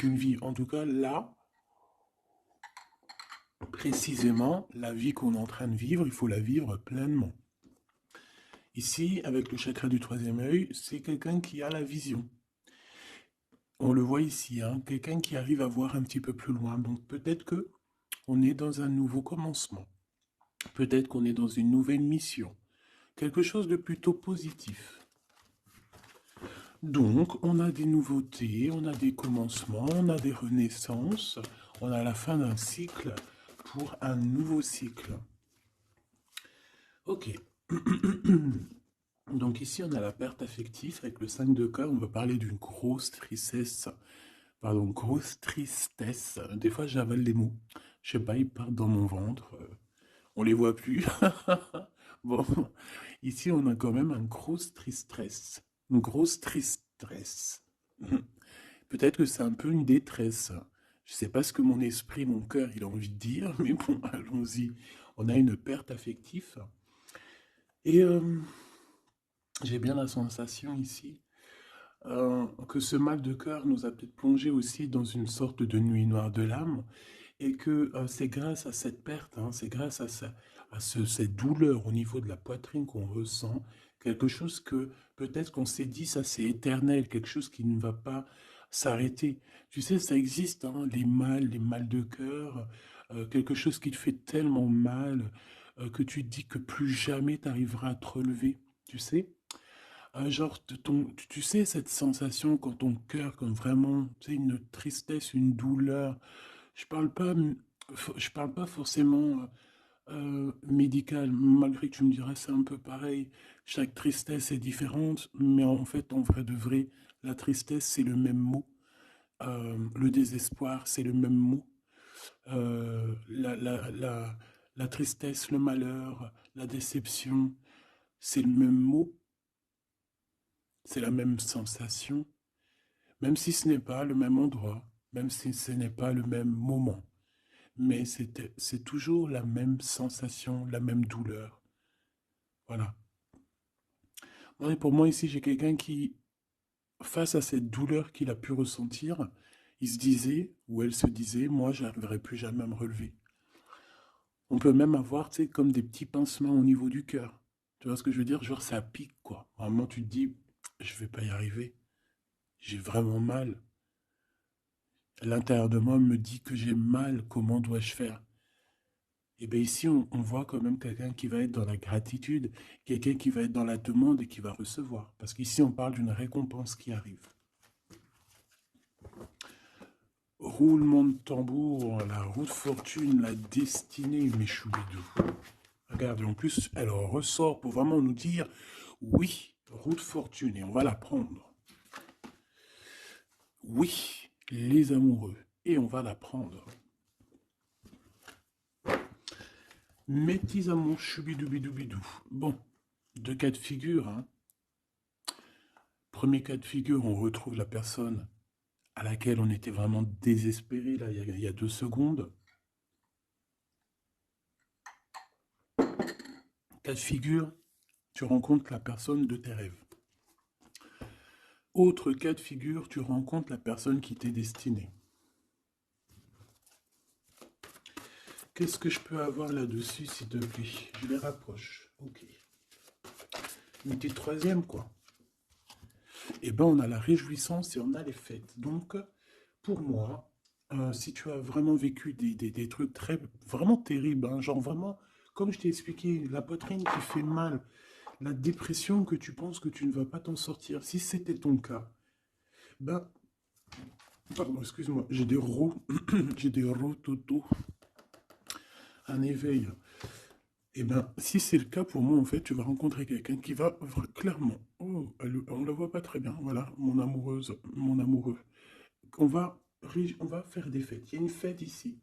qu'une vie. En tout cas, là, précisément, la vie qu'on est en train de vivre, il faut la vivre pleinement. Ici, avec le chakra du troisième œil, c'est quelqu'un qui a la vision. On le voit ici, hein, quelqu'un qui arrive à voir un petit peu plus loin. Donc peut-être que on est dans un nouveau commencement. Peut-être qu'on est dans une nouvelle mission. Quelque chose de plutôt positif. Donc, on a des nouveautés, on a des commencements, on a des renaissances, on a la fin d'un cycle pour un nouveau cycle. Ok. Donc ici, on a la perte affective avec le 5 de cœur. On va parler d'une grosse tristesse. Pardon, grosse tristesse. Des fois, j'avale les mots. Je sais pas, ils partent dans mon ventre. On les voit plus. Bon, ici, on a quand même un grosse tristesse. Une grosse tristesse. Peut-être que c'est un peu une détresse. Je sais pas ce que mon esprit, mon cœur, il a envie de dire, mais bon, allons-y. On a une perte affective. Et j'ai bien la sensation ici que ce mal de cœur nous a peut-être plongé aussi dans une sorte de nuit noire de l'âme et que c'est grâce à cette perte, hein, c'est grâce à cette douleur au niveau de la poitrine qu'on ressent, quelque chose que peut-être qu'on s'est dit, ça c'est éternel, quelque chose qui ne va pas s'arrêter. Tu sais, ça existe, hein, les mal de cœur, quelque chose qui te fait tellement mal que tu te dis que plus jamais tu arriveras à te relever, tu sais. Genre, tu sais, cette sensation quand ton cœur, quand vraiment, tu sais, une tristesse, une douleur, je parle pas, je parle pas forcément médical, malgré que tu me diras c'est un peu pareil. Chaque tristesse est différente, mais en fait, en vrai de vrai, la tristesse, c'est le même mot. Le désespoir, c'est le même mot. La tristesse, le malheur, la déception, c'est le même mot. C'est la même sensation, même si ce n'est pas le même endroit, même si ce n'est pas le même moment. Mais c'est toujours la même sensation, la même douleur. Voilà. Et pour moi, ici, j'ai quelqu'un qui, face à cette douleur qu'il a pu ressentir, il se disait, ou elle se disait, moi, je n'arriverai plus jamais à me relever. On peut même avoir, tu sais, comme des petits pincements au niveau du cœur. Tu vois ce que je veux dire? Genre, ça pique, quoi. Vraiment, tu te dis, je vais pas y arriver. J'ai vraiment mal. L'intérieur de moi me dit que j'ai mal, comment dois-je faire? Et bien ici, on voit quand même quelqu'un qui va être dans la gratitude, quelqu'un qui va être dans la demande et qui va recevoir. Parce qu'ici, on parle d'une récompense qui arrive. Roulement de tambour, la roue de fortune, la destinée, mes choubidous. Regardez, en plus, elle ressort pour vraiment nous dire, oui, roue de fortune, et on va la prendre. Oui, les amoureux, et on va la prendre. Mes petits amours, choubidoubidou. Bon, deux cas de figure, hein. Premier cas de figure, on retrouve la personne à laquelle on était vraiment désespéré, là, il y a 2 secondes. Cas de figure, tu rencontres la personne de tes rêves. Autre cas de figure, tu rencontres la personne qui t'est destinée. Qu'est-ce que je peux avoir là-dessus, s'il te plaît? Je les rapproche. Ok. Une petite troisième, quoi. Eh ben, on a la réjouissance et on a les fêtes. Donc, pour moi, si tu as vraiment vécu des trucs vraiment terribles, hein, genre vraiment, comme je t'ai expliqué, la poitrine qui fait mal, la dépression que tu penses que tu ne vas pas t'en sortir, si c'était ton cas, ben, pardon, excuse-moi, j'ai des j'ai des rototos, un éveil. Et ben, si c'est le cas pour moi, en fait, tu vas rencontrer quelqu'un qui va clairement, oh, on la voit pas très bien, voilà, mon amoureuse, mon amoureux. On va, on va faire des fêtes. Il y a une fête ici.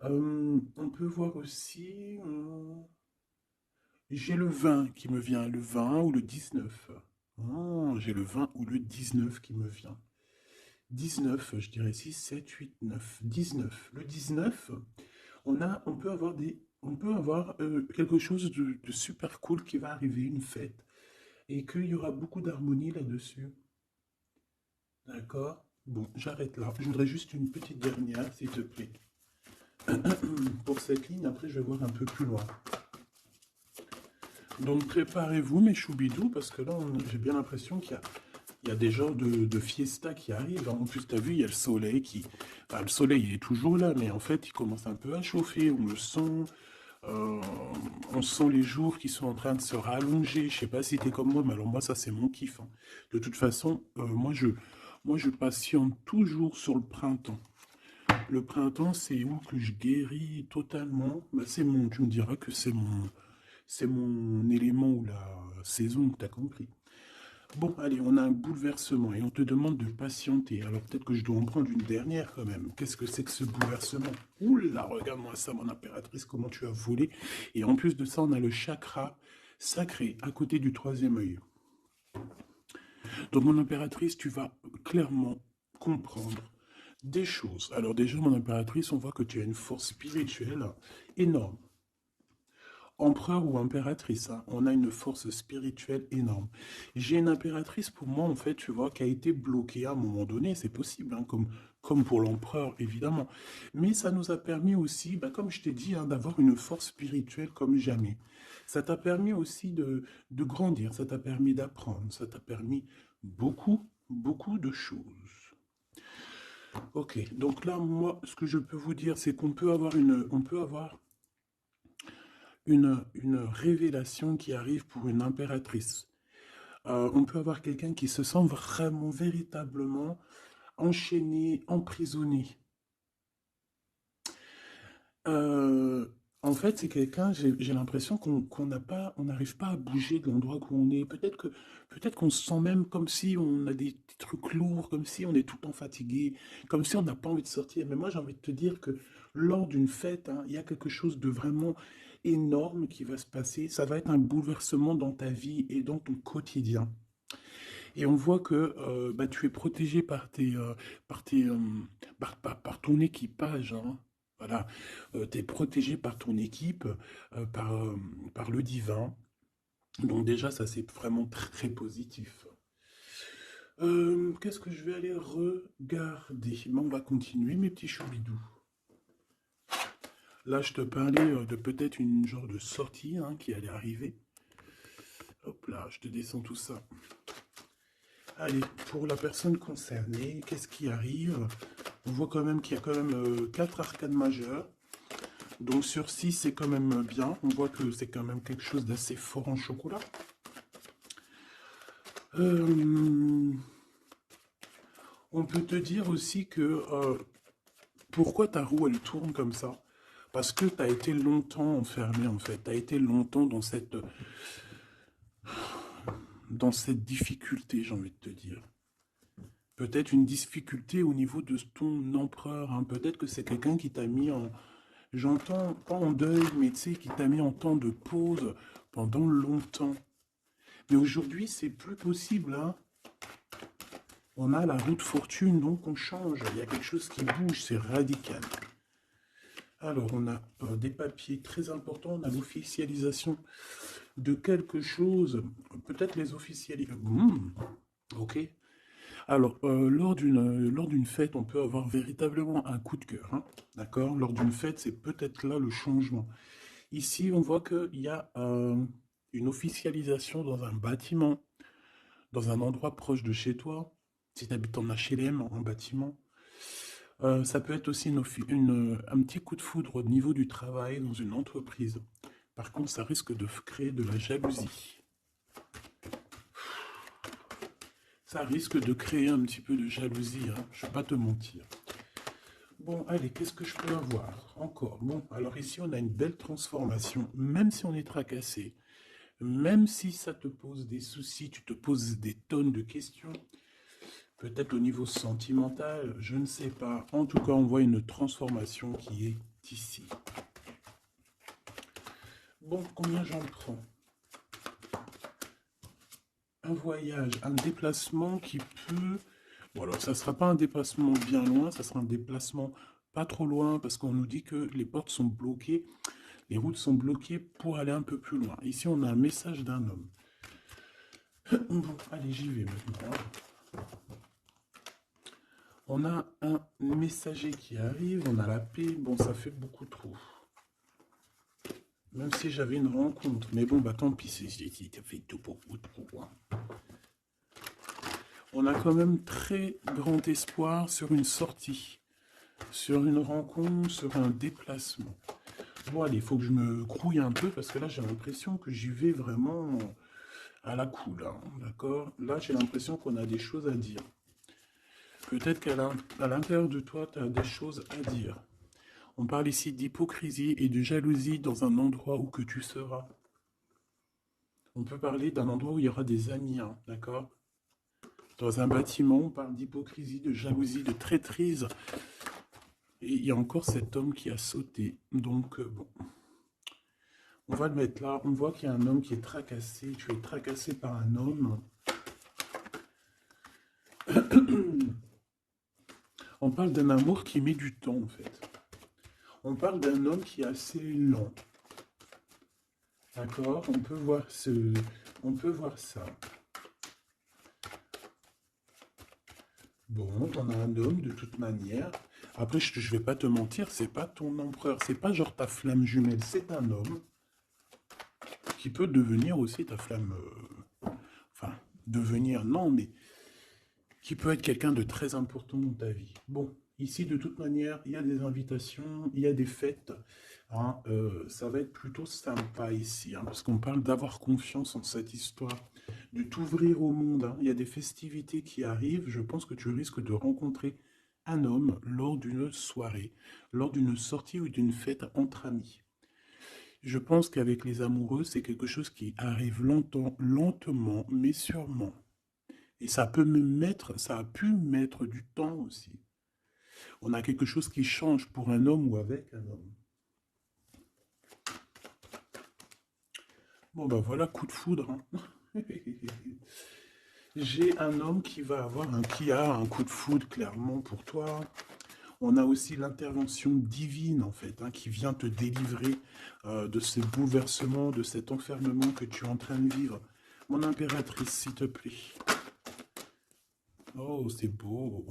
On peut voir aussi, j'ai le 20 qui me vient, le 20 ou le 19. Oh, j'ai le 20 ou le 19 qui me vient. 19, je dirais 6, 7, 8, 9, 19. Le 19, on peut avoir quelque chose de super cool qui va arriver, une fête, et qu'il y aura beaucoup d'harmonie là-dessus. D'accord? Bon, j'arrête là. Je voudrais juste une petite dernière, s'il te plaît. Pour cette ligne, après, je vais voir un peu plus loin. Donc, préparez-vous, mes choubidous, parce que là, j'ai bien l'impression qu'il y a des genres de fiesta qui arrivent. En plus, tu as vu, il y a le soleil qui... Enfin, le soleil, il est toujours là, mais en fait, il commence un peu à chauffer. On le sent. Euh, on sent les jours qui sont en train de se rallonger. Je sais pas si tu es comme moi, mais alors moi, ça, c'est mon kiff, hein. De toute façon, moi, je patiente toujours sur le printemps. Le printemps, c'est où que je guéris totalement. Bah, tu me diras que c'est mon élément ou la saison, t'as compris. Bon, allez, on a un bouleversement et on te demande de patienter. Alors peut-être que je dois en prendre une dernière quand même. Qu'est-ce que c'est que ce bouleversement? Ouh là, regarde-moi ça, mon impératrice, comment tu as volé. Et en plus de ça, on a le chakra sacré à côté du troisième œil. Donc, mon impératrice, tu vas clairement comprendre des choses. Alors déjà, mon impératrice, on voit que tu as une force spirituelle énorme. Empereur ou impératrice, hein, on a une force spirituelle énorme. J'ai une impératrice pour moi, en fait, tu vois, qui a été bloquée à un moment donné, c'est possible, hein, comme pour l'empereur, évidemment. Mais ça nous a permis aussi, bah, comme je t'ai dit, hein, d'avoir une force spirituelle comme jamais. Ça t'a permis aussi de grandir, ça t'a permis d'apprendre, ça t'a permis beaucoup, beaucoup de choses. Ok, donc là, moi, ce que je peux vous dire, c'est qu'on peut avoir une révélation qui arrive pour une impératrice. On peut avoir quelqu'un qui se sent vraiment, véritablement enchaîné, emprisonné. Euh, En fait, c'est quelqu'un, j'ai l'impression qu'on n'a pas, on n'arrive pas à bouger de l'endroit où on est. Peut-être qu'on se sent même comme si on a des petits trucs lourds, comme si on est tout le temps fatigué, comme si on n'a pas envie de sortir. Mais moi, j'ai envie de te dire que lors d'une fête, hein, il y a quelque chose de vraiment énorme qui va se passer. Ça va être un bouleversement dans ta vie et dans ton quotidien. Et on voit que bah, tu es protégé par, tes, par ton équipage, hein. Voilà, tu es protégé par ton équipe, par le divin. Donc déjà, ça c'est vraiment très positif. Qu'est-ce que je vais aller regarder? Ben, on va continuer, mes petits choubidous. Là, je te parlais de peut-être une genre de sortie, hein, qui allait arriver. Hop là, je te descends tout ça. Allez, pour la personne concernée, qu'est-ce qui arrive? On voit quand même qu'il y a quand même 4 arcades majeures. Donc sur 6, c'est quand même bien. On voit que c'est quand même quelque chose d'assez fort en chocolat. Euh, on peut te dire aussi que pourquoi ta roue elle tourne comme ça? Parce que tu as été longtemps enfermé en fait. Tu as été longtemps dans cette difficulté, j'ai envie de te dire. Peut-être une difficulté au niveau de ton empereur, hein. Peut-être que c'est quelqu'un qui t'a mis en, j'entends pas en deuil, mais tu sais, qui t'a mis en temps de pause pendant longtemps. Mais aujourd'hui, c'est plus possible, hein. On a la roue de fortune, donc on change. Il y a quelque chose qui bouge, c'est radical. Alors, on a des papiers très importants. On a l'officialisation de quelque chose. Peut-être les officialisations. Ok. Alors, lors d'une fête, on peut avoir véritablement un coup de cœur, hein. D'accord? Lors d'une fête, c'est peut-être là le changement. Ici, on voit qu'il y a une officialisation dans un bâtiment, dans un endroit proche de chez toi. Si tu habites en HLM, en bâtiment. Ça peut être aussi un petit coup de foudre au niveau du travail dans une entreprise. Par contre, ça risque de créer de la jalousie. Ça risque de créer un petit peu de jalousie, hein, je ne vais pas te mentir. Bon, allez, qu'est-ce que je peux avoir encore? Bon, alors ici, on a une belle transformation, même si on est tracassé, même si ça te pose des soucis, tu te poses des tonnes de questions, peut-être au niveau sentimental, je ne sais pas. En tout cas, on voit une transformation qui est ici. Bon, combien j'en prends? Un voyage, un déplacement qui peut... Bon, alors, ça ne sera pas un déplacement bien loin, ça sera un déplacement pas trop loin, parce qu'on nous dit que les portes sont bloquées, les routes sont bloquées pour aller un peu plus loin. Ici, on a un message d'un homme. Bon, allez, j'y vais maintenant. On a un messager qui arrive, on a la paix. Bon, ça fait beaucoup trop. Même si j'avais une rencontre. Mais bon, bah tant pis, ça fait tout beaucoup trop. Hein. On a quand même très grand espoir sur une sortie, sur une rencontre, sur un déplacement. Bon, allez, il faut que je me grouille un peu parce que là, j'ai l'impression que j'y vais vraiment à la cool. Hein, d'accord? Là, j'ai l'impression qu'on a des choses à dire. Peut-être qu'à l'intérieur de toi, tu as des choses à dire. On parle ici d'hypocrisie et de jalousie dans un endroit où que tu seras. On peut parler d'un endroit où il y aura des amis, hein, d'accord? Dans un bâtiment, on parle d'hypocrisie, de jalousie, de traîtrise. Et il y a encore cet homme qui a sauté. Donc, bon, on va le mettre là. On voit qu'il y a un homme qui est tracassé. Tu es tracassé par un homme. On parle d'un amour qui met du temps, en fait. On parle d'un homme qui est assez lent. D'accord? On peut voir ça. Bon, on a un homme de toute manière. Après, je vais pas te mentir, c'est pas ton empereur, c'est pas genre ta flamme jumelle, c'est un homme qui peut devenir aussi ta flamme. Enfin, devenir, non, mais qui peut être quelqu'un de très important dans ta vie. Bon, ici, de toute manière, il y a des invitations, il y a des fêtes. Hein, ça va être plutôt sympa ici, hein, parce qu'on parle d'avoir confiance en cette histoire, de t'ouvrir au monde. Hein. Il y a des festivités qui arrivent. Je pense que tu risques de rencontrer un homme lors d'une soirée, lors d'une sortie ou d'une fête entre amis. Je pense qu'avec les amoureux, c'est quelque chose qui arrive lentement, mais sûrement. Et ça a pu mettre du temps aussi. On a quelque chose qui change pour un homme ou avec un homme. Bon ben voilà, coup de foudre. Hein. J'ai un homme qui a un coup de foudre clairement pour toi. On a aussi l'intervention divine en fait, hein, qui vient te délivrer de ces bouleversements, de cet enfermement que tu es en train de vivre. Mon impératrice, s'il te plaît. Oh, c'est beau.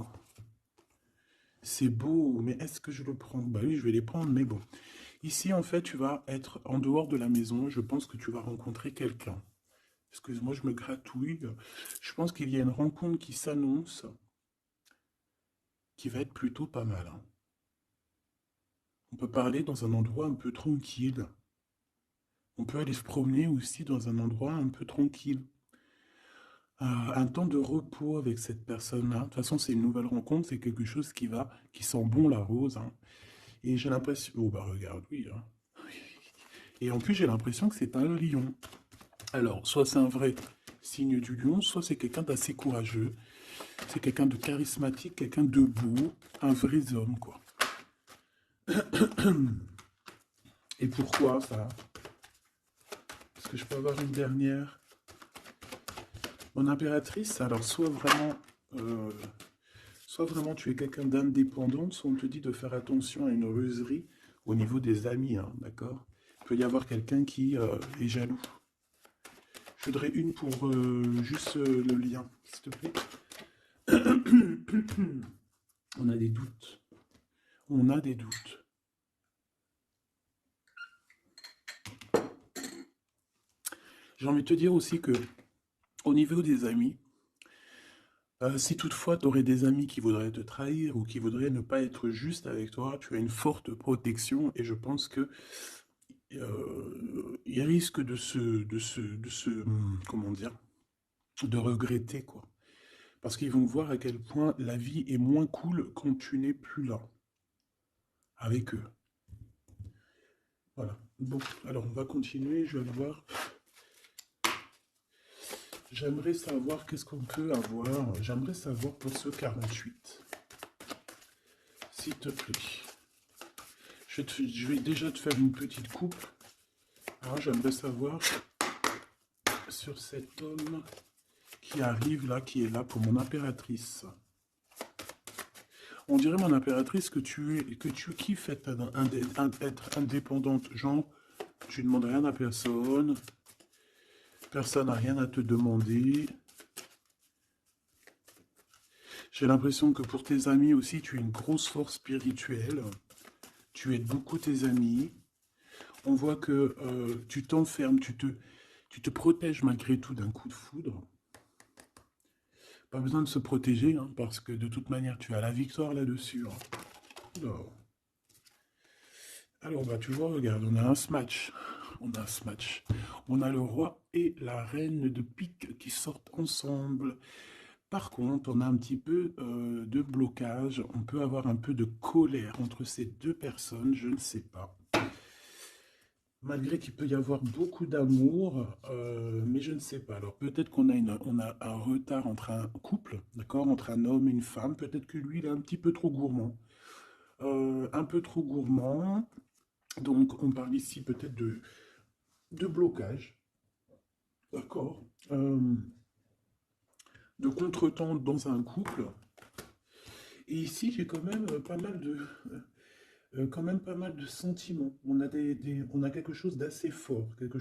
C'est beau, mais est-ce que je le prends? Bah oui, je vais les prendre, mais bon. Ici, en fait, tu vas être en dehors de la maison. Je pense que tu vas rencontrer quelqu'un. Excuse-moi, je me gratouille. Je pense qu'il y a une rencontre qui s'annonce, qui va être plutôt pas mal. Hein. On peut parler dans un endroit un peu tranquille. On peut aller se promener aussi dans un endroit un peu tranquille. Un temps de repos avec cette personne-là. De toute façon, c'est une nouvelle rencontre, c'est quelque chose qui sent bon la rose. Hein. Et j'ai l'impression... Oh bah regarde, oui. Hein. Et en plus, j'ai l'impression que c'est un lion. Alors, soit c'est un vrai signe du lion, soit c'est quelqu'un d'assez courageux. C'est quelqu'un de charismatique, quelqu'un de beau, un vrai homme, quoi. Et pourquoi ça? Est-ce que je peux avoir une dernière? Mon impératrice, alors euh, soit vraiment tu es quelqu'un d'indépendant, soit on te dit de faire attention à une ruserie au niveau des amis, hein, d'accord? Il peut y avoir quelqu'un qui est jaloux. Je voudrais une pour juste le lien, s'il te plaît. On a des doutes. On a des doutes. J'ai envie de te dire aussi que au niveau des amis, si toutefois tu aurais des amis qui voudraient te trahir ou qui voudraient ne pas être juste avec toi, tu as une forte protection et je pense que ils risquent comment dire, de regretter quoi. Parce qu'ils vont voir à quel point la vie est moins cool quand tu n'es plus là avec eux. Voilà. Bon, alors on va continuer. Je vais aller voir. J'aimerais savoir qu'est-ce qu'on peut avoir. J'aimerais savoir pour ce 48. S'il te plaît. Je vais déjà te faire une petite coupe. Alors j'aimerais savoir sur cet homme qui arrive là, qui est là pour mon impératrice. On dirait, mon impératrice, que tu kiffes être indépendante. Genre, tu ne demandes rien à personne. Personne n'a rien à te demander. J'ai l'impression que pour tes amis aussi, tu as une grosse force spirituelle. Tu aides beaucoup tes amis. On voit que tu t'enfermes, tu te protèges malgré tout d'un coup de foudre. Pas besoin de se protéger, hein, parce que de toute manière, tu as la victoire là-dessus. Hein. Alors, bah, tu vois, regarde, on a un smash. On a un smash. On a le roi et la reine de pique qui sortent ensemble. Par contre, on a un petit peu de blocage. On peut avoir un peu de colère entre ces deux personnes, je ne sais pas. Malgré qu'il peut y avoir beaucoup d'amour, mais je ne sais pas. Alors peut-être on a un retard entre un couple, d'accord, entre un homme et une femme. Peut-être que lui, il est un petit peu trop gourmand. Un peu trop gourmand. Donc on parle ici peut-être de blocage, d'accord, de contretemps dans un couple. Et ici, j'ai quand même pas mal quand même pas mal de sentiments. On a, on a quelque chose d'assez fort, quelque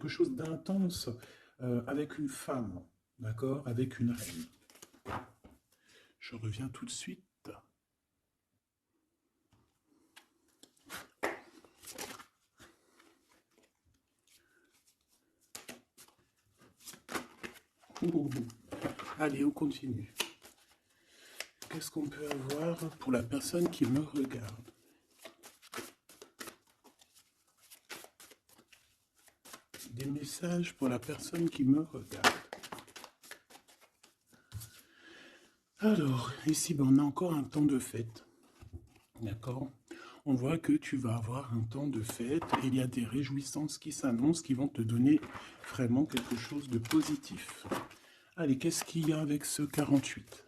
chose d'intense avec une femme, d'accord, avec une reine. Je reviens tout de suite. Ouh. Allez, on continue. Qu'est-ce qu'on peut avoir pour la personne qui me regarde? Des messages pour la personne qui me regarde. Alors, ici, ben, on a encore un temps de fête. D'accord? On voit que tu vas avoir un temps de fête et il y a des réjouissances qui s'annoncent qui vont te donner vraiment quelque chose de positif. Allez, qu'est-ce qu'il y a avec ce 48?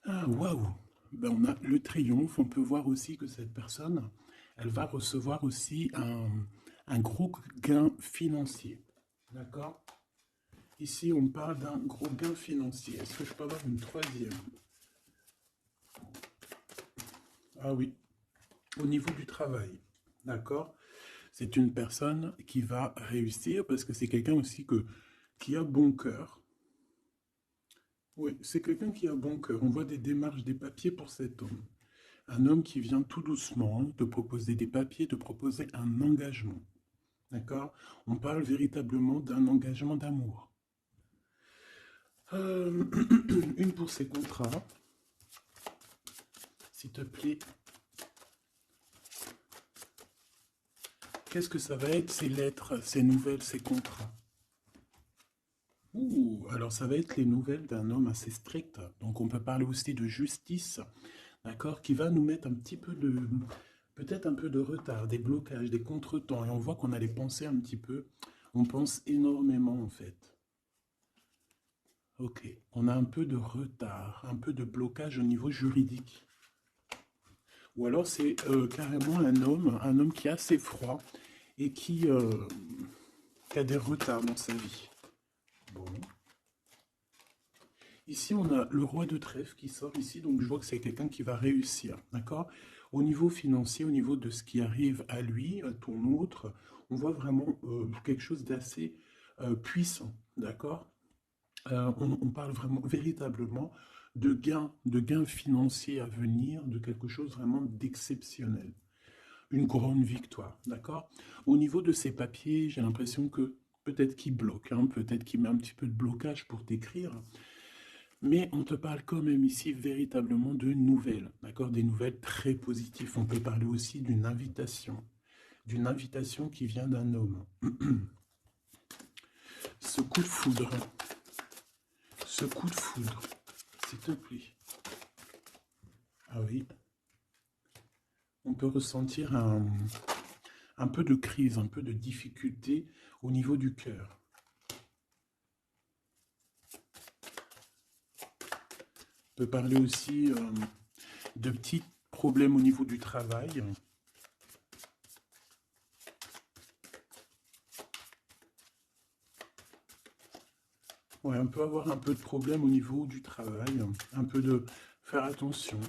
Ah, waouh! Ben, on a le triomphe. On peut voir aussi que cette personne, elle va recevoir aussi un gros gain financier. D'accord? Ici, on parle d'un gros gain financier. Est-ce que je peux avoir une troisième? Ah oui, au niveau du travail. D'accord? C'est une personne qui va réussir parce que c'est quelqu'un aussi qui a bon cœur. Oui, c'est quelqu'un qui a bon cœur. On voit des démarches, des papiers pour cet homme. Un homme qui vient tout doucement te proposer des papiers, te proposer un engagement. D'accord? On parle véritablement d'un engagement d'amour. Une pour ses contrats. S'il te plaît. Qu'est-ce que ça va être, ces lettres, ces nouvelles, ces contrats? Ouh, alors ça va être les nouvelles d'un homme assez strict. Donc on peut parler aussi de justice, d'accord, qui va nous mettre un petit peu de, peut-être un peu de retard, des blocages, des contretemps. Et on voit qu'on a les pensées un petit peu. On pense énormément en fait. Ok, on a un peu de retard, un peu de blocage au niveau juridique. Ou alors c'est carrément un homme qui est assez froid et qui a des retards dans sa vie. Bon. Ici, on a le roi de trèfle qui sort ici, donc je vois que c'est quelqu'un qui va réussir, d'accord? Au niveau financier, au niveau de ce qui arrive à lui, à ton autre, on voit vraiment quelque chose d'assez puissant, d'accord? On parle vraiment, véritablement de gains financiers à venir, de quelque chose vraiment d'exceptionnel. Une grande victoire, d'accord? Au niveau de ces papiers, j'ai l'impression que peut-être qu'il bloque, hein, peut-être qu'il met un petit peu de blocage pour t'écrire, mais on te parle quand même ici véritablement de nouvelles, d'accord? Des nouvelles très positives. On peut parler aussi d'une invitation qui vient d'un homme. Ce coup de foudre, ce coup de foudre, s'il te plaît. Ah oui, on peut ressentir un peu de crise, un peu de difficulté au niveau du cœur. On peut parler aussi de petits problèmes au niveau du travail. Ouais, on peut avoir un peu de problème au niveau du travail, un peu de faire attention.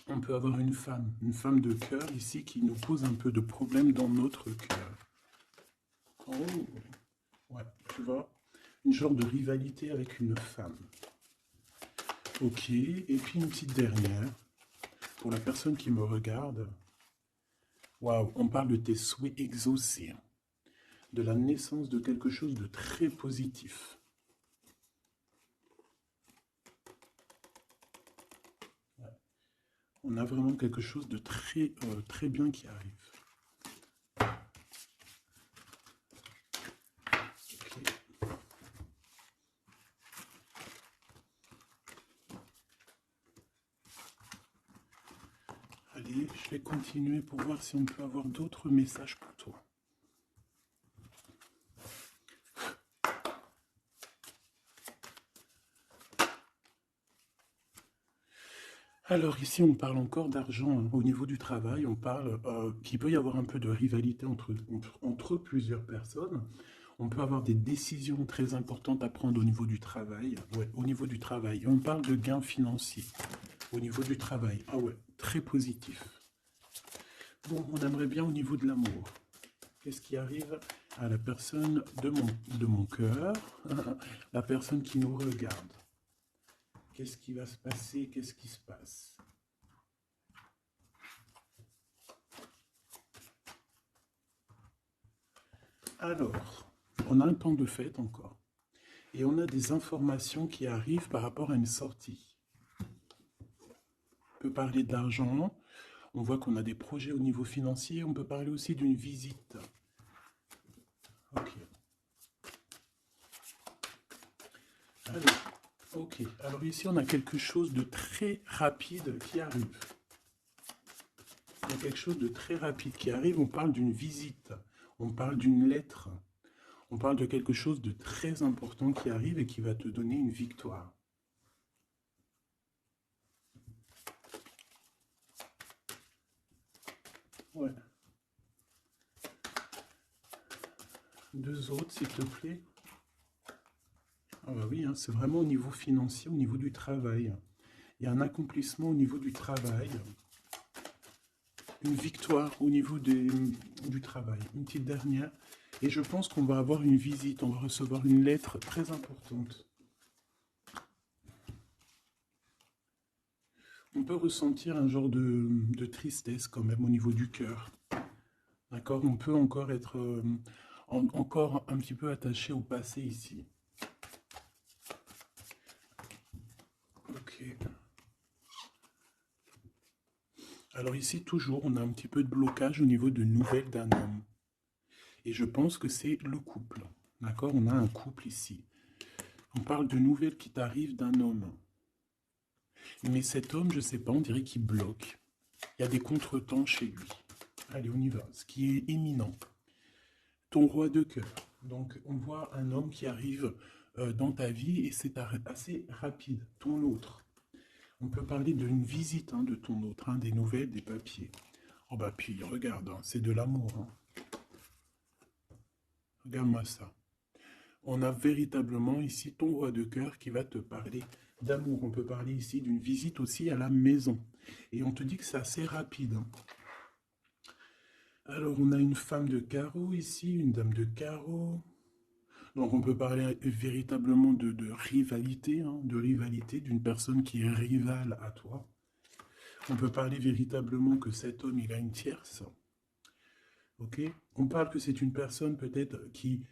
On peut avoir une femme de cœur ici qui nous pose un peu de problème dans notre cœur. Oh, ouais, tu vois, une genre de rivalité avec une femme. Ok, et puis une petite dernière, pour la personne qui me regarde. Waouh, on parle de tes souhaits exaucés, de la naissance de quelque chose de très positif. Ouais. On a vraiment quelque chose de très bien qui arrive. Ok. Allez, je vais continuer pour voir si on peut avoir d'autres messages pour toi. Alors ici, on parle encore d'argent, hein. Au niveau du travail, on parle qu'il peut y avoir un peu de rivalité entre plusieurs personnes. On peut avoir des décisions très importantes à prendre au niveau du travail. Ouais, au niveau du travail. Et on parle de gains financiers au niveau du travail. Ah ouais, très positif. Bon, on aimerait bien au niveau de l'amour. Qu'est-ce qui arrive à la personne de mon cœur, la personne qui nous regarde? Qu'est-ce qui va se passer? Qu'est-ce qui se passe? Alors, on a un temps de fête encore. Et on a des informations qui arrivent par rapport à une sortie. On peut parler de l'argent. On voit qu'on a des projets au niveau financier. On peut parler aussi d'une visite. Ok. Alors ici, on a quelque chose de très rapide qui arrive. Il y a quelque chose de très rapide qui arrive. On parle d'une visite. On parle d'une lettre. On parle de quelque chose de très important qui arrive et qui va te donner une victoire. Ouais. Deux autres, s'il te plaît. Ah bah oui, hein, c'est vraiment au niveau financier, au niveau du travail. Il y a un accomplissement au niveau du travail. Une victoire au niveau du travail. Une petite dernière. Et je pense qu'on va avoir une visite. On va recevoir une lettre très importante. On peut ressentir un genre de tristesse quand même au niveau du cœur. D'accord? On peut encore être encore un petit peu attaché au passé ici. Ok. Alors ici, toujours, on a un petit peu de blocage au niveau de nouvelles d'un homme. Et je pense que c'est le couple. D'accord? On a un couple ici. On parle de nouvelles qui t'arrivent d'un homme. Mais cet homme, je ne sais pas, on dirait qu'il bloque. Il y a des contretemps chez lui. Allez, on y va. Ce qui est imminent. Ton roi de cœur. Donc, on voit un homme qui arrive dans ta vie et c'est assez rapide. Ton autre. On peut parler d'une visite de ton autre, des nouvelles, des papiers. Oh bah puis, regarde, c'est de l'amour. Regarde-moi ça. On a véritablement ici ton roi de cœur qui va te parler d'amour. On peut parler ici d'une visite aussi à la maison. Et on te dit que c'est assez rapide. Alors, on a une femme de carreau ici, une dame de carreau. Donc, on peut parler véritablement de rivalité, de rivalité d'une personne qui est rivale à toi. On peut parler véritablement que cet homme, il a une tierce. Ok? On parle que c'est une personne peut-être qui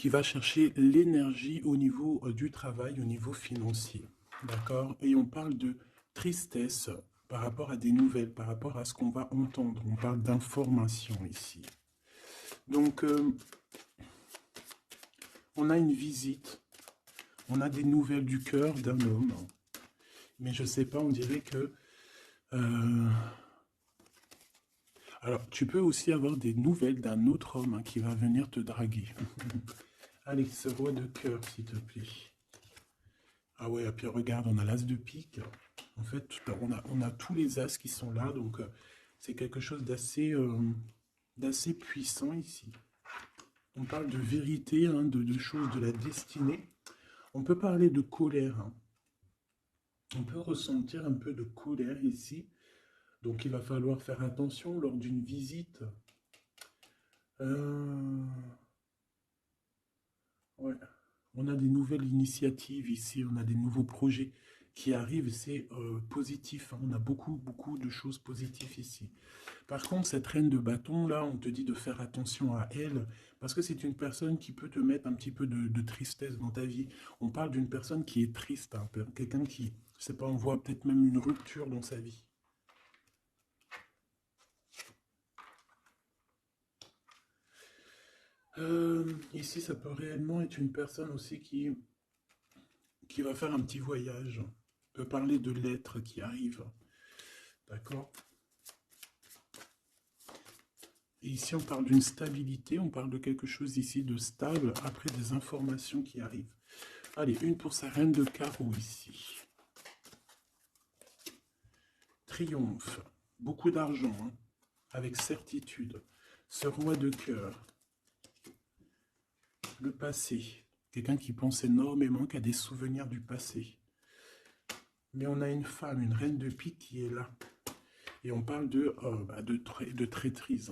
va chercher l'énergie au niveau du travail, au niveau financier. D'accord? Et on parle de tristesse par rapport à des nouvelles, par rapport à ce qu'on va entendre. On parle d'information ici. Donc, on a une visite, on a des nouvelles du cœur d'un homme. Mais je ne sais pas, on dirait que... Alors, tu peux aussi avoir des nouvelles d'un autre homme qui va venir te draguer. Allez, ce roi de cœur, s'il te plaît. Ah ouais, et puis regarde, on a l'as de pique. En fait, on a tous les as qui sont là, donc c'est quelque chose d'assez puissant ici. On parle de vérité, de choses de la destinée. On peut parler de colère. On peut ressentir un peu de colère ici. Donc il va falloir faire attention lors d'une visite. Ouais. On a des nouvelles initiatives ici, on a des nouveaux projets qui arrivent, c'est positif, hein. On a beaucoup, beaucoup de choses positives ici. Par contre, cette reine de bâton, là, on te dit de faire attention à elle, parce que c'est une personne qui peut te mettre un petit peu de tristesse dans ta vie. On parle d'une personne qui est triste, hein, quelqu'un qui, je sais pas, on voit peut-être même une rupture dans sa vie. Ici, ça peut réellement être une personne aussi qui va faire un petit voyage. On peut parler de lettres qui arrivent. D'accord? Et ici, on parle d'une stabilité, on parle de quelque chose ici de stable après des informations qui arrivent. Allez, une pour sa reine de carreau ici. Triomphe. Beaucoup d'argent, hein, avec certitude. Ce roi de cœur. Le passé. Quelqu'un qui pense énormément, qui a des souvenirs du passé. Mais on a une femme, une reine de pique qui est là. Et on parle de traîtrise.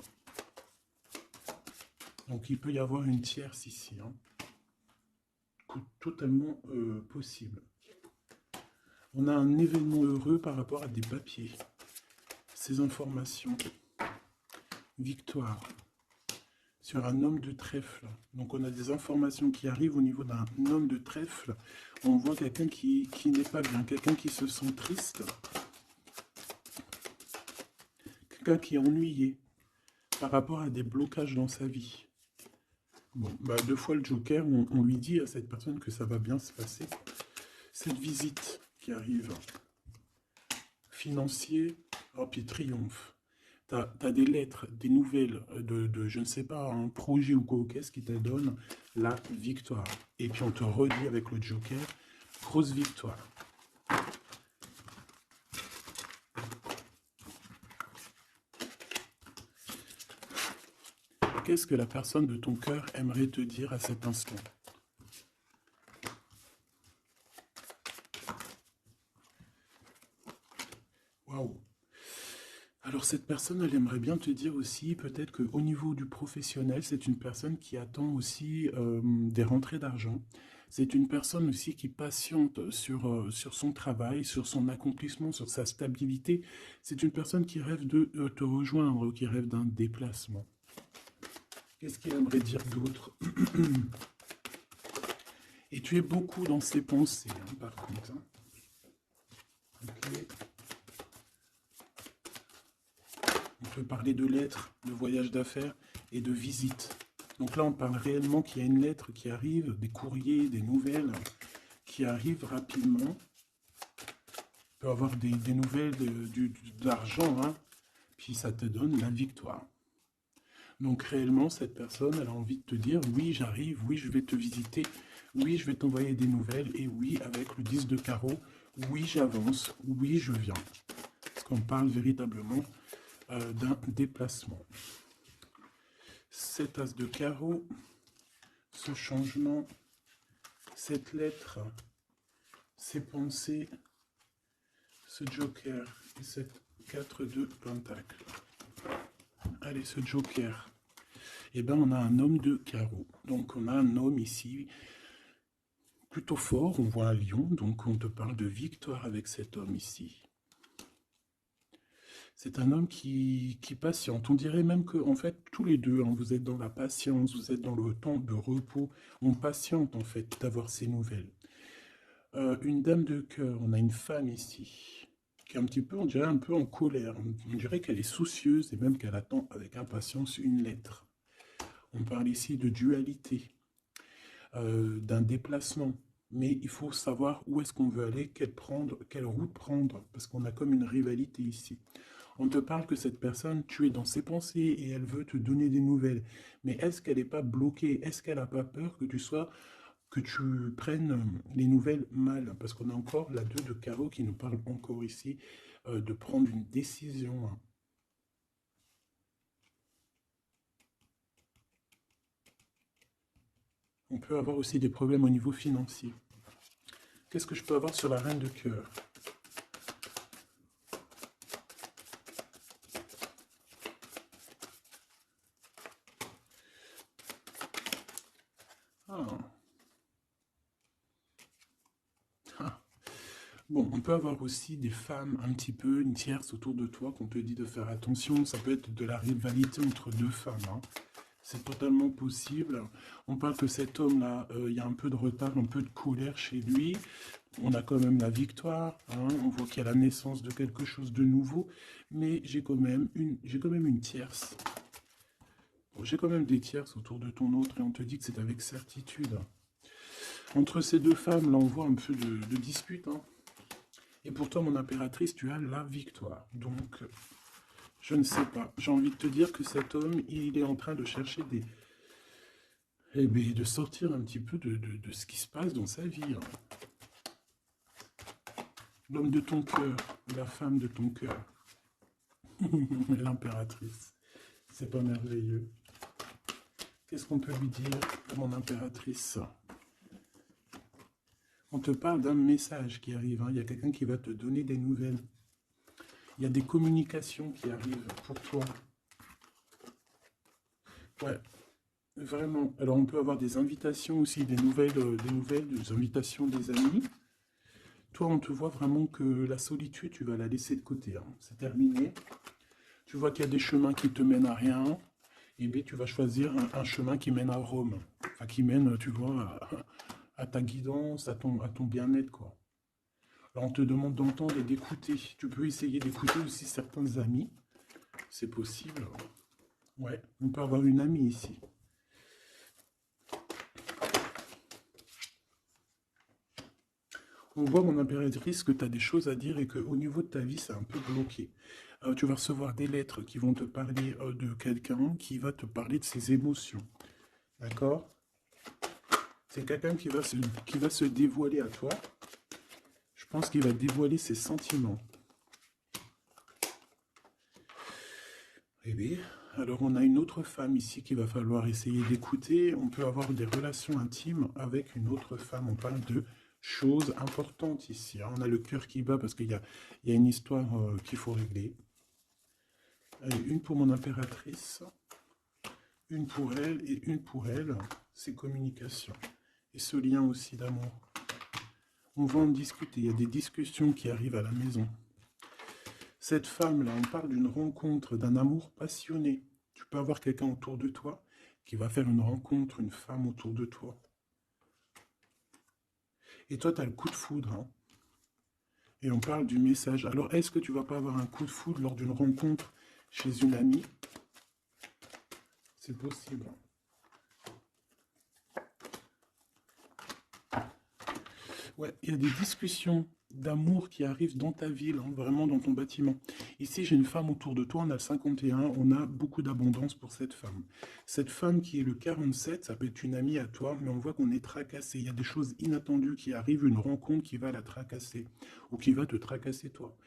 Donc il peut y avoir une tierce ici. Hein. Totalement possible. On a un événement heureux par rapport à des papiers. Ces informations. Victoire. Sur un homme de trèfle. Donc on a des informations qui arrivent au niveau d'un homme de trèfle. On voit quelqu'un qui n'est pas bien, quelqu'un qui se sent triste. Quelqu'un qui est ennuyé par rapport à des blocages dans sa vie. Bon, bah, deux fois le Joker, on lui dit à cette personne que ça va bien se passer. Cette visite qui arrive, financier, oh, puis triomphe. Tu as des lettres, des nouvelles je ne sais pas, un projet ou quoi, qu'est-ce qui te donne la victoire. Et puis on te redit avec le Joker, grosse victoire. Qu'est-ce que la personne de ton cœur aimerait te dire à cet instant? Waouh! Alors cette personne, elle aimerait bien te dire aussi, peut-être qu'au niveau du professionnel, c'est une personne qui attend aussi des rentrées d'argent. C'est une personne aussi qui patiente sur son travail, sur son accomplissement, sur sa stabilité. C'est une personne qui rêve de te rejoindre, qui rêve d'un déplacement. Qu'est-ce qu'il aimerait dire d'autre? Et tu es beaucoup dans ses pensées, hein, par contre. Hein. Okay. On peut parler de lettres, de voyage d'affaires et de visites. Donc là, on parle réellement qu'il y a une lettre qui arrive, des courriers, des nouvelles qui arrivent rapidement. On peut avoir des nouvelles de l'argent, hein, puis ça te donne la victoire. Donc réellement, cette personne, elle a envie de te dire, oui, j'arrive, oui, je vais te visiter, oui, je vais t'envoyer des nouvelles, et oui, avec le 10 de carreau, oui, j'avance, oui, je viens. Parce qu'on parle véritablement d'un déplacement. 7 as de carreau, ce changement, cette lettre, ces pensées, ce joker et cette 4 de pentacle. Allez, ce joker. Eh bien, on a un homme de carreau. Donc, on a un homme ici plutôt fort. On voit un lion. Donc, on te parle de victoire avec cet homme ici. C'est un homme qui patiente. On dirait même que, en fait, tous les deux, hein, vous êtes dans la patience, vous êtes dans le temps de repos. On patiente, en fait, d'avoir ces nouvelles. Une dame de cœur. On a une femme ici qui est un petit peu, on dirait un peu en colère. On dirait qu'elle est soucieuse et même qu'elle attend avec impatience une lettre. On parle ici de dualité, d'un déplacement. Mais il faut savoir où est-ce qu'on veut aller, quelle route prendre, parce qu'on a comme une rivalité ici. On te parle que cette personne, tu es dans ses pensées et elle veut te donner des nouvelles. Mais est-ce qu'elle n'est pas bloquée? Est-ce qu'elle n'a pas peur que tu prennes les nouvelles mal? Parce qu'on a encore la 2 de carreau qui nous parle encore ici de prendre une décision. Hein. On peut avoir aussi des problèmes au niveau financier. Qu'est-ce que je peux avoir sur la reine de cœur? Ah. Ah. Bon, on peut avoir aussi des femmes un petit peu, une tierce autour de toi qu'on te dit de faire attention. Ça peut être de la rivalité entre deux femmes, hein. C'est totalement possible. On parle que cet homme-là, il y a un peu de retard, un peu de colère chez lui. On a quand même la victoire, hein. On voit qu'il y a la naissance de quelque chose de nouveau. Mais j'ai quand même une tierce. Bon, j'ai quand même des tierces autour de ton autre et on te dit que c'est avec certitude. Entre ces deux femmes, là, on voit un peu de dispute, hein. Et pour toi, mon impératrice, tu as la victoire. Donc, je ne sais pas. J'ai envie de te dire que cet homme, il est en train de chercher des... Eh bien, de sortir un petit peu de ce qui se passe dans sa vie, hein. L'homme de ton cœur, la femme de ton cœur. L'impératrice. C'est pas merveilleux. Qu'est-ce qu'on peut lui dire, mon impératrice? On te parle d'un message qui arrive, hein. Il y a quelqu'un qui va te donner des nouvelles. Il y a des communications qui arrivent pour toi. Ouais, vraiment. Alors, on peut avoir des invitations aussi, des nouvelles, des invitations des amis. Toi, on te voit vraiment que la solitude, tu vas la laisser de côté, hein. C'est terminé. Tu vois qu'il y a des chemins qui te mènent à rien. Et bien, tu vas choisir un chemin qui mène à Rome. Enfin, qui mène, tu vois, à ta guidance, à ton bien-être, quoi. Alors, on te demande d'entendre et d'écouter. Tu peux essayer d'écouter aussi certains amis. C'est possible. Ouais, on peut avoir une amie ici. On voit, mon impératrice, que tu as des choses à dire et qu'au niveau de ta vie, c'est un peu bloqué. Tu vas recevoir des lettres qui vont te parler de quelqu'un qui va te parler de ses émotions. D'accord? C'est quelqu'un qui va se dévoiler à toi. Je pense qu'il va dévoiler ses sentiments. Eh bien, alors on a une autre femme ici qu'il va falloir essayer d'écouter. On peut avoir des relations intimes avec une autre femme. On parle de choses importantes ici, hein. On a le cœur qui bat parce il y a une histoire qu'il faut régler. Allez, une pour mon impératrice, une pour elle et une pour elle. C'est communication. Et ce lien aussi d'amour. On va en discuter. Il y a des discussions qui arrivent à la maison. Cette femme-là, on parle d'une rencontre, d'un amour passionné. Tu peux avoir quelqu'un autour de toi qui va faire une rencontre, une femme autour de toi. Et toi, tu as le coup de foudre, hein. Et on parle du message. Alors, est-ce que tu vas pas avoir un coup de foudre lors d'une rencontre chez une amie? C'est possible. Ouais, il y a des discussions d'amour qui arrivent dans ta ville, hein, vraiment dans ton bâtiment. Ici, j'ai une femme autour de toi, on a le 51, on a beaucoup d'abondance pour cette femme. Cette femme qui est le 47, ça peut être une amie à toi, mais on voit qu'on est tracassé. Il y a des choses inattendues qui arrivent, une rencontre qui va la tracasser, ou qui va te tracasser toi.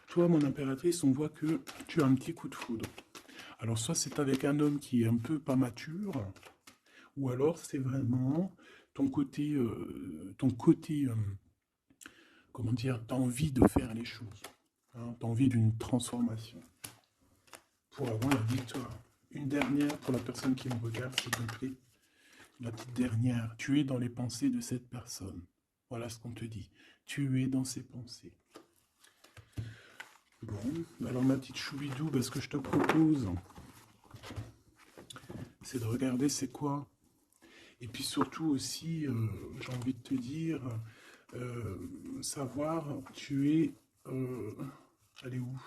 Toi, mon impératrice, on voit que tu as un petit coup de foudre. Alors, soit c'est avec un homme qui est un peu pas mature, ou alors c'est vraiment ton côté comment dire, tu as envie de faire les choses, hein, tu as envie d'une transformation pour avoir la victoire. Une dernière pour la personne qui me regarde, s'il te plaît. La petite dernière, tu es dans les pensées de cette personne. Voilà ce qu'on te dit. Tu es dans ses pensées. Bon, alors ma petite choubidou, ce que je te propose, c'est de regarder c'est quoi. Et puis surtout aussi, j'ai envie de te dire, savoir, tu es... elle est où?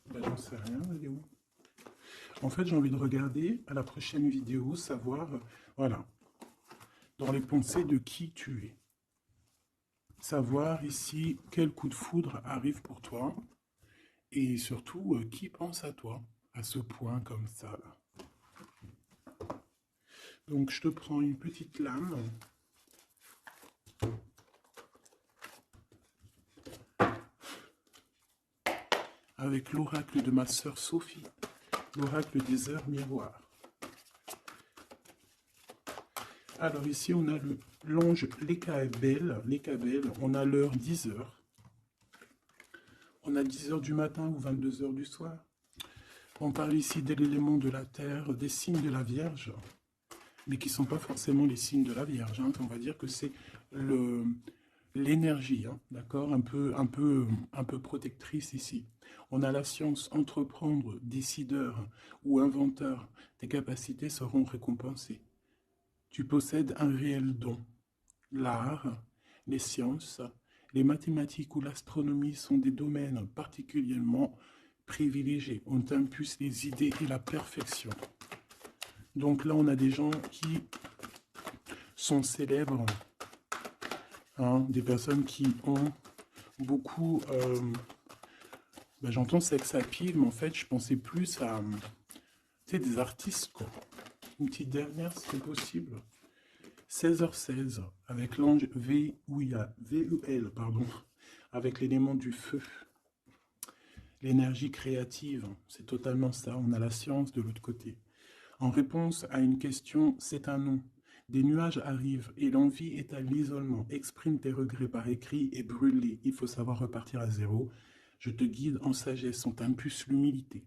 Ben, j'en sais rien, elle est où? En fait, j'ai envie de regarder à la prochaine vidéo, savoir, voilà, dans les pensées de qui tu es. Savoir ici quel coup de foudre arrive pour toi et surtout qui pense à toi à ce point comme ça là. Donc je te prends une petite lame. Avec l'oracle de ma sœur Sophie, l'oracle des heures miroirs. Alors ici on a l'ange Lekabel, on a l'heure 10 heures. On a 10 heures du matin ou 22 heures du soir. On parle ici de l'élément de la terre, des signes de la Vierge. mais qui ne sont pas forcément les signes de la Vierge, hein. On va dire que c'est le l'énergie, hein, d'accord, un peu protectrice ici. On a la science, entreprendre, décideur ou inventeur, tes capacités seront récompensées. Tu possèdes un réel don. L'art, les sciences, les mathématiques ou l'astronomie sont des domaines particulièrement privilégiés. On t'impulse les idées et la perfection. Donc là, on a des gens qui sont célèbres, hein, des personnes qui ont beaucoup... ben, j'entends sex appeal, mais en fait, je pensais plus à des artistes, quoi. Une petite dernière, si c'est possible. 16h16, avec l'ange VUL, pardon, avec l'élément du feu. L'énergie créative, c'est totalement ça. On a la science de l'autre côté. En réponse à une question, c'est un non. Des nuages arrivent et l'envie est à l'isolement. Exprime tes regrets par écrit et brûle-les. Il faut savoir repartir à zéro. Je te guide en sagesse, on t'impulse l'humilité.